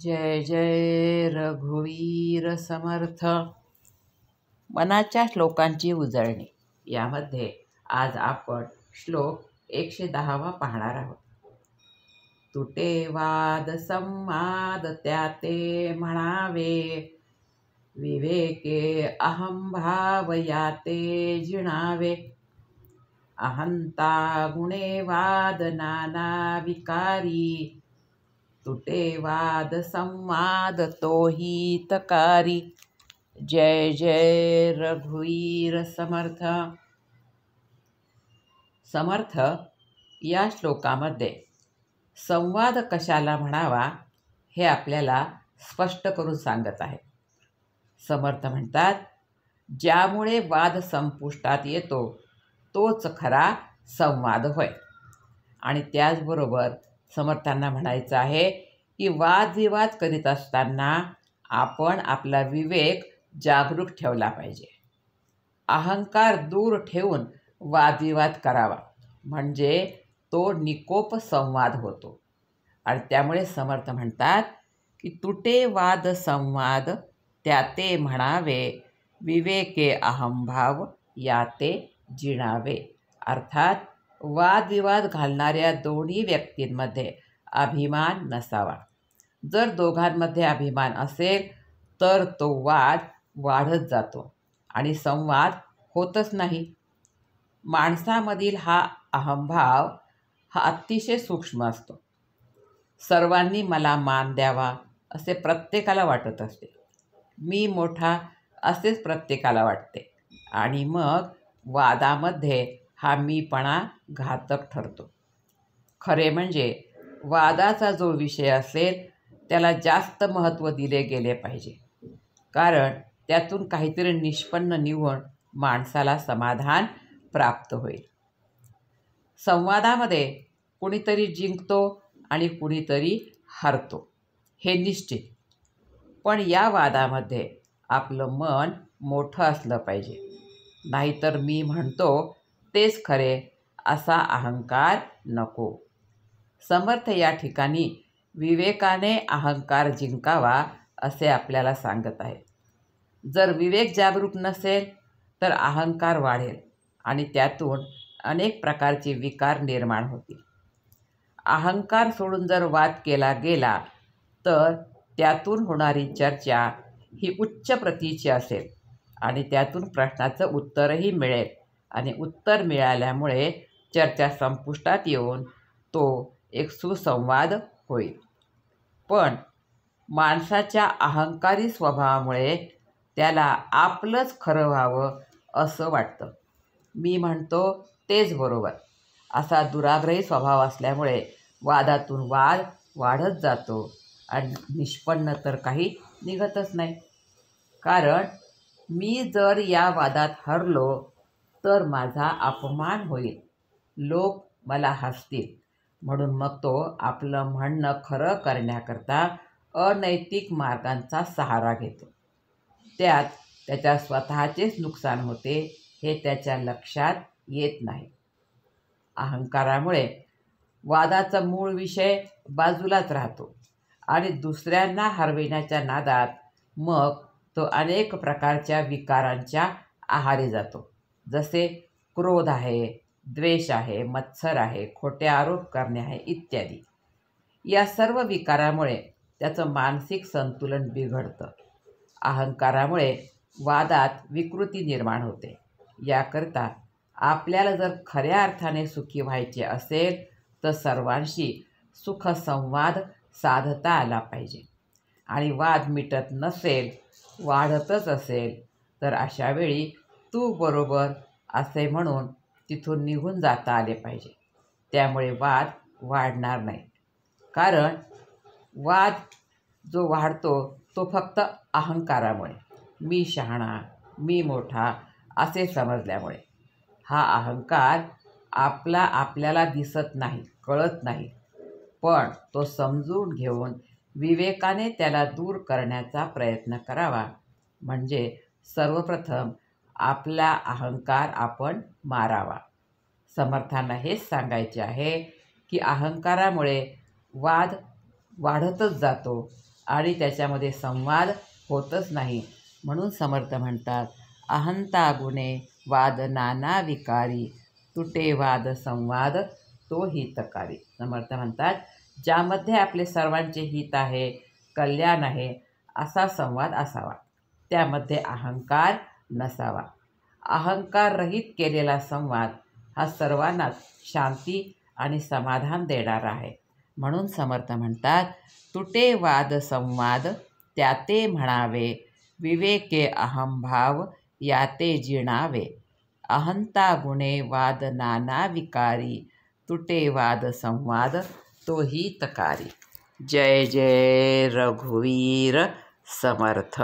जय जय रघुवीर समर्थ. मनाच्या श्लोकांची उजळणी यामध्ये आज आपण श्लोक 110 पाहणार आहोत. तुटे वाद संवाद त्याते म्हणावे, विवेके अहंभाव याते जिणावे. अहंता गुणे वाद नाना विकारी, तुटे वाद संवाद तोही तकारी. जय जय रघुवीर समर्थ. समर्थ या श्लोकामध्ये संवाद कशाला म्हणावा हे आपल्याला स्पष्ट करून सांगत आहे. समर्थ म्हणतात, ज्यामुळे वाद संपुष्टात येतो तोच खरा संवाद होय. आणि त्याचबरोबर समर्थांना म्हणायचं आहे की वादविवाद करीत असताना आपण आपला विवेक जागरूक ठेवला पाहिजे. अहंकार दूर ठेवून वादविवाद करावा, म्हणजे तो निकोप संवाद होतो. आणि त्यामुळे समर्थ म्हणतात की तुटे वाद संवाद त्याते म्हणावे, विवेके अहंभाव याते जिणावे. अर्थात वादविवाद घालणाऱ्या दोन्ही व्यक्तींमध्ये अभिमान नसावा. जर दोघांमध्ये अभिमान असेल तर तो वाद वाढत जातो आणि संवाद होतच नाही. माणसामधील हा अहंभाव हा अतिशय सूक्ष्म असतो. सर्वांनी मला मान द्यावा असे प्रत्येकाला वाटत असते. मी मोठा असेच प्रत्येकाला वाटते आणि मग वादामध्ये हा मीपणा घातक ठरतो. खरे म्हणजे वादाचा जो विषय असेल त्याला जास्त महत्त्व दिले गेले पाहिजे, कारण त्यातून काहीतरी निष्पन्न निवून माणसाला समाधान प्राप्त होईल. संवादामध्ये कुणीतरी जिंकतो आणि कुणीतरी हरतो हे निश्चित. पण या वादामध्ये आपलं मन मोठं असलं पाहिजे. नाहीतर मी म्हणतो तेच खरे असा अहंकार नको. समर्थ या ठिकाणी विवेकाने अहंकार जिंकावा असे आपल्याला सांगत आहे. जर विवेक जागरूक नसेल तर अहंकार वाढेल आणि त्यातून अनेक प्रकारचे विकार निर्माण होतील. अहंकार सोडून जर वाद केला गेला तर त्यातून होणारी चर्चा ही उच्च प्रतीची असेल आणि त्यातून प्रश्नाचं उत्तरही मिळेल आणि उत्तर मिळाल्यामुळे चर्चा संपुष्टात येऊन तो एक सुसंवाद होईल. पण माणसाच्या अहंकारी स्वभावामुळे त्याला आपलंच खरं व्हावं असं वाटतं. मी म्हणतो तेच बरोबर असा दुराग्रही स्वभाव असल्यामुळे वादातून वाद वाढत जातो आणि निष्पन्न तर काही निघतच नाही. कारण मी जर या वादात हरलो तर माझा अपमान होईल, लोक मला हसतील, म्हणून मग तो आपलं म्हणणं खरं करण्याकरता अनैतिक मार्गांचा सहारा घेतो. त्यात त्याच्या स्वतःचेच नुकसान होते हे त्याच्या लक्षात येत नाही. अहंकारामुळे वादाचा मूळ विषय बाजूलाच राहतो आणि दुसऱ्यांना हरविण्याच्या नादात मग तो अनेक प्रकारच्या विकारांच्या आहारी जातो. जसे क्रोध आहे, द्वेष आहे, मत्सर आहे, खोटे आरोप करणे आहे इत्यादी. या सर्व विकारामुळे त्याचं मानसिक संतुलन बिघडतं. अहंकारामुळे वादात विकृती निर्माण होते. याकरता आपल्याला जर खऱ्या अर्थाने सुखी व्हायचे असेल तर सर्वांशी सुखसंवाद साधता आला पाहिजे. आणि वाद मिटत नसेल, वाढतच असेल तर अशावेळी तू बरोबर असे म्हणून तिथून निघून जाता आले पाहिजे. त्यामुळे वाद वाढणार नाही. कारण वाद जो वाढतो तो फक्त अहंकारामुळे, मी शहाणा, मी मोठा असे समजल्यामुळे. हा अहंकार आपल्याला दिसत नाही, कळत नाही, पण तो समजून घेऊन विवेकाने त्याला दूर करण्याचा प्रयत्न करावा. म्हणजे सर्वप्रथम आपला अहंकार आपण मारावा. समर्थांना हेच सांगायचे आहे की अहंकारामुळे वाद वाढतच जातो आणि त्याच्यामध्ये संवाद होतच नाही. म्हणून समर्थ म्हणतात, अहंता गुणे वाद नाना विकारी, तुटे वाद संवाद तो हितकारी. समर्थ म्हणतात, ज्यामध्ये आपले सर्वांचे हित आहे, कल्याण आहे, असा संवाद असावा. त्यामध्ये अहंकार नसावा. अहंकार रहित केलेला संवाद हा सर्वांनाच शांती आणि समाधान देणारा आहे. म्हणून समर्थ म्हणतात, तुटे वाद संवाद त्याते म्हणावे, विवेके अहंभाव याते जिणावे. अहंता गुणे वाद नाना विकारी, तुटे वाद संवाद तो हितकारी. जय जय रघुवीर समर्थ.